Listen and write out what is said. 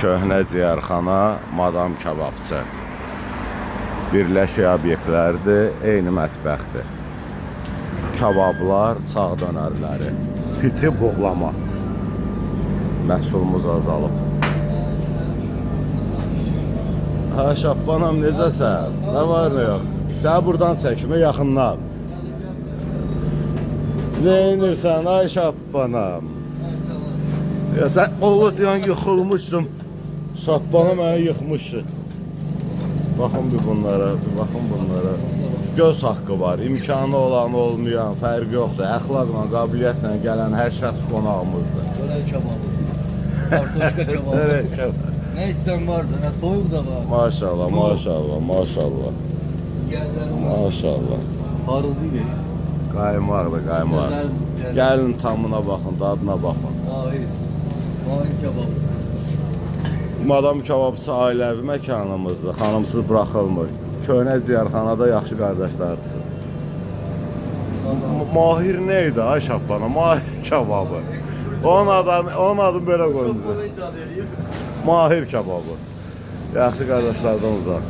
Köhnə ciyərxana, Madam Kebabçı. Birləşik obyektlərdir, eyni mətbəxdir. Kebablar, çağ dönərləri, piti buğlama. Məhsulumuz azalıb. Ha, Şahbanam, necəsən? Nə var, nə yox? Səni buradan çəkmə, yaxından. Nə inirsən, ay Şahbanam? Ya sən oğlu deyən yıxılmışdın. Şahbanam məni yıxmışdı. Baxın bir bunlara, baxın bunlara. Göz haqqı var, imkanı olan, olmayan, fərq yoxdur. Əxlaqla, qabiliyyətlə gələn hər şəxs qonağımızdır. Çörək kebabı, kartoşka kebabı. Çörək kebabı. Ne isteyen vardı, ne soğuk da var. Maşallah, maşallah, maşallah. Maşallah. Parıldı değil. Qaymaqdır, qaymaq. Gəlin tamına baxın, dadına baxın. Hayır. Mahin kebabı. Madam Kebabçı ailəvi məkanımızdır, xanımsız buraxılmır. Köhnə ciyərxanada yaxşı qardaşlardır. Mahir neydi ay Şahbana? Mahir kebabı. Onun adını belə qoymuş. Mahir kebabı. Yaxşı qardaşlardan uzaq.